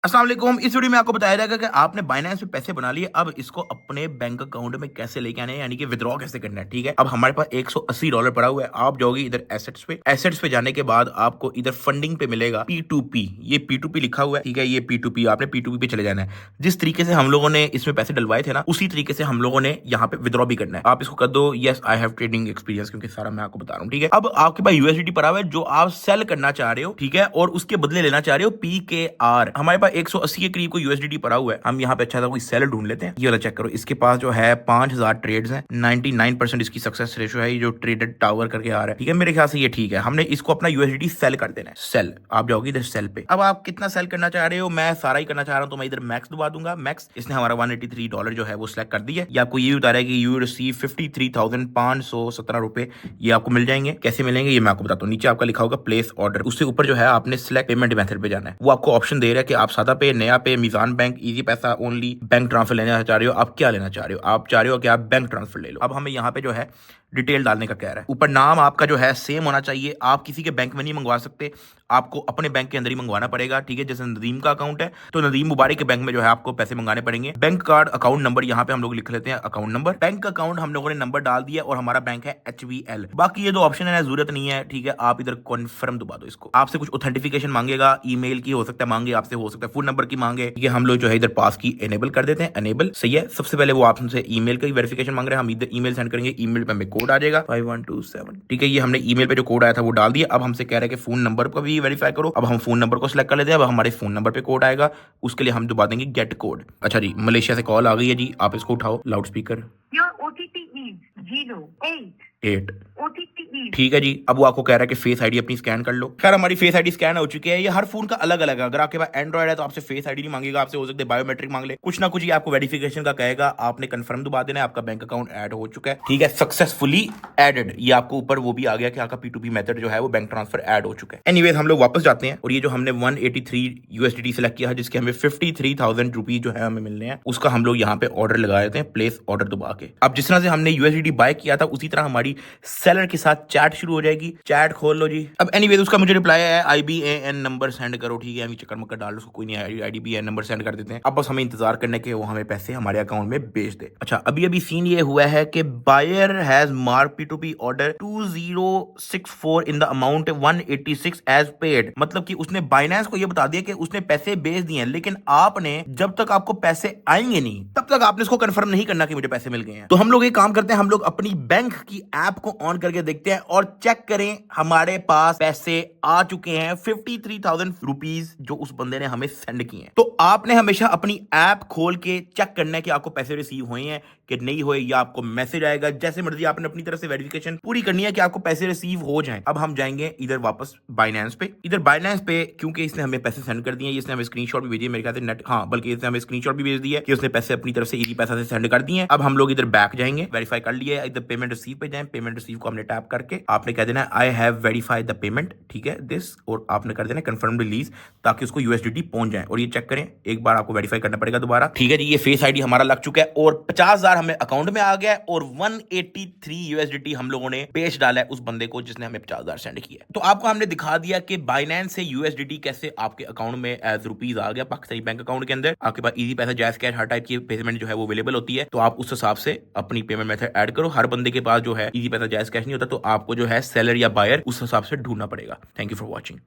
अस्सलाम वालेकुम। इस वीडियो में आपको बताया जाएगा कि आपने बाइनेंस पे पैसे बना लिए, अब इसको अपने बैंक अकाउंट में कैसे लेके आने हैं, यानी कि विड्रॉ कैसे करना है। ठीक है, अब हमारे पास $180 पड़ा हुआ है। आप जाओगे इधर एसेट्स पे जाने के बाद आपको इधर फंडिंग पे मिलेगा P2P। ये P2P लिखा हुआ है, ठीक है, ये P2P, आपने P2P पे चले जाना है। जिस तरीके से हम लोगों ने इसमें पैसे डलवाए थे ना, उसी तरीके से हम लोगों ने यहाँ पे विड्रॉ भी करना है। आप इसको कर दो yes I have trading experience, क्योंकि सारा मैं आपको बता रहा हूँ। ठीक है, अब आपके पास यूएसडीटी पड़ा हुआ है जो आप सेल करना चाह रहे हो, ठीक है, और उसके बदले लेना चाह रहे हो PKR। हमारे पास 180 के करीब को यूएसडीटी पड़ा हुआ है। हम यहाँ पे अच्छा सा कोई सेलर ढूंढ लेते हैं। ये वाला चेक करो, इसके पास जो है 5000 ट्रेड्स हैं, 99% इसकी सक्सेस रेशियो है। ये जो ट्रेडेड टावर करके आ रहा है, ठीक है, मेरे ख्याल से ये ठीक है। हमने इसको अपना यूएसडीटी सेल कर देना है। सेल, आप जाओगे इधर सेल पे। अब आप कितना सेल करना चाह रहे हो, मैं सारा ही करना चाह रहा हूँ, तो मैं इधर मैक्स दबा दूंगा। मैक्स, इसने हमारा $183 जो है वो सिलेक्ट कर दिया। ये आपको ये बता रहा है कि यू रिसीव 53,517 रुपए ये आपको मिल जाएंगे। कैसे मिलेंगे ये मैं आपको बताता हूँ। नीचे आपका लिखा होगा प्लेस ऑर्डर, उससे ऊपर जो है आपने सिलेक्ट पेमेंट मेथड पे जाना है। वो आपको ऑप्शन दे रहा है कि आप सादा पे, नया पे, मीजान बैंक, इजी पैसा, ओनली बैंक ट्रांसफर लेना चाह रहे हो, आप क्या लेना चाह रहे हो। आप चाह रहे हो कि आप बैंक ट्रांसफर ले लो। अब हमें यहाँ पे जो है डिटेल डालने का कह रहा है। ऊपर नाम आपका जो है सेम होना चाहिए। आप किसी के बैंक में नहीं मंगवा सकते, आपको अपने बैंक के अंदर ही मंगवाना पड़ेगा। ठीक है, जैसे नदीम का अकाउंट है तो नदीम मुबारक के बैंक में जो है आपको पैसे मंगाने पड़ेंगे। बैंक कार्ड अकाउंट नंबर यहाँ पे हम लोग लिख लेते हैं, अकाउंट नंबर। बैंक अकाउंट हम लोगों ने नंबर डाल दिया और हमारा बैंक है HVL। बाकी ये दो ऑप्शन है, जरूरत नहीं है। ठीक है, आप इधर कन्फर्म दबा दो इसको। आपसे कुछ ऑथेंटिफिकेशन मांगेगा, ईमेल की हो सकता है मांगे, आपसे हो सकता है फोन नंबर की मांगे। ठीक है, हम लोग जो है इधर पास की एनेबल कर देते हैं। एनेबल सही है। सबसे पहले वो आपसे ईमेल का वेरिफिकेशन मांग रहे हैं, हम इधर ईमेल सेंड करेंगे। ईमेल पे हमें कोड आ जाएगा 5127। ठीक है, ये हमने ईमेल पे जो कोड आया था वो डाल दिया। अब हमसे कह रहा है कि फोन नंबर को भी वेरीफाई करो। अब हम फोन नंबर को सिलेक्ट कर लेते हैं। अब हमारे फोन नंबर पे कोड आएगा, उसके लिए हम दबा देंगे गेट कोड। अच्छा जी, मलेशिया से कॉल आ गई है जी, आप इसको उठाओ loud speaker. Your OTP is 08. 8। OTP is ठीक है जी, अब वो आपको कह रहा है कि फेस आईडी अपनी स्कैन कर लो। खैर हमारी फेस आईडी स्कैन हो चुकी है। ये हर फोन का अलग अलग है। अगर आपके पास एंड्रॉइड है तो आपसे फेस आईडी नहीं मांगेगा, आपसे हो सकते बायोमेट्रिक मांग ले, कुछ ना कुछ ये आपको वेरिफिकेशन का कहेगा। आपने कंफर्म दबा देना है, आपका बैंक अकाउंट ऐड हो चुका है। ठीक है, सक्सेसफुली एडेड। ये आपको ऊपर वो भी आ गया कि आपका P2P मेथड जो है वो बैंक ट्रांसफर ऐड हो चुका है। एनीवेज, हम लोग वापस जाते हैं और ये जो हमने 183 USDT सेलेक्ट किया है, जिसके हमें 53,000 रुपीज जो है हमें मिलने हैं, उसका हम लोग यहाँ पे ऑर्डर लगा देते हैं, प्लेस ऑर्डर दबा के। अब जिस तरह से हमने USDT बाय किया था उसी तरह हमारी सेलर के साथ चैट शुरू हो जाएगी। चैट खोल लो जी। अब एनीवेज उसका मुझे रिप्लाई है IBAN नंबर सेंड करो। ठीक है, चक्कर मक्कर डाल लो, उसको कोई नहीं, IBAN नंबर सेंड कर देते हैं। अब बस हमें इंतजार करने के वो हमें पैसे हमारे अकाउंट में भेज दे। अच्छा, अभी अभी सीन ये हुआ है कि buyer has mark P2P order 2064 in the amount 186 as paid. मतलब कि उसने बाइनेंस को ये बता दिया कि उसने पैसे भेज दिए हैं, लेकिन आपने जब तक आपको पैसे आएंगे नहीं तब तक आपने इसको कंफर्म नहीं करना कि मुझे पैसे मिल गए हैं। तो हम लोग एक काम करते हैं, हम लोग अपनी बैंक की ऐप को ऑन करके देखते हैं और चेक करें हमारे पास पैसे आ चुके हैं 53,000 रुपीज जो उस बंदे ने हमें सेंड किए हैं। तो आपने हमेशा अपनी ऐप खोल के चेक करना है कि आपको पैसे रिसीव हुए हैं कि नहीं हुए, या आपको मैसेज आएगा। जैसे मर्जी आपने अपनी तरफ से वेरिफिकेशन पूरी करनी है कि आपको पैसे रिसीव हो जाएं। अब हम जाएंगे इधर वापस बाइनेंस पे। इधर बाइनेंस पे क्योंकि इसने हमें पैसे सेंड कर दिए, इसने हमें स्क्रीनशॉट भी भेजी है मेरे ख्याल से नेट, हाँ, बल्कि इसने हमें स्क्रीनशॉट भी भेज दिया कि उसने पैसे अपनी तरफ से इजी पैसा से सेंड कर दिए। अब हम लोग इधर बैक जाएंगे, वेरीफाई कर लिए, इधर पेमेंट रिसीव पे जाएं। पेमेंट रिसीव को हमने टैप करके आपने कह देना I have verified the payment, ठीक है, दिस, और आपने कर देना कंफर्म रिलीज, ताकि उसको USDT पहुंच जाए। और ये चेक करें, एक बार आपको वेरीफाई करना पड़ेगा दोबारा। ठीक है जी, ये फेस आईडी हमारा लग चुका है और 50,000 हमें अकाउंट में आ गया है और 183 USDT हम लोगों ने पेश डाला है उस बंदे को जिसने हमें 50,000 सेंड किया। तो आपको हमने दिखा दिया कि बाइनेंस से USDT कैसे आपके अकाउंट में एज रुपीज आ गया पाकिस्तानी बैंक अकाउंट के अंदर। आपके पास इजी पैसा, जायज कैश, हर टाइप की पेमेंट जो है वो अवेलेबल होती है। तो आप उस हिसाब से अपनी पेमेंट मेथड ऐड करो। हर बंदे के पास जो है इजी पैसा, जायज कैश नहीं होता, तो आपको जो है सेलर या बायर उस हिसाब से ढूंढना पड़ेगा। Thank you for watching.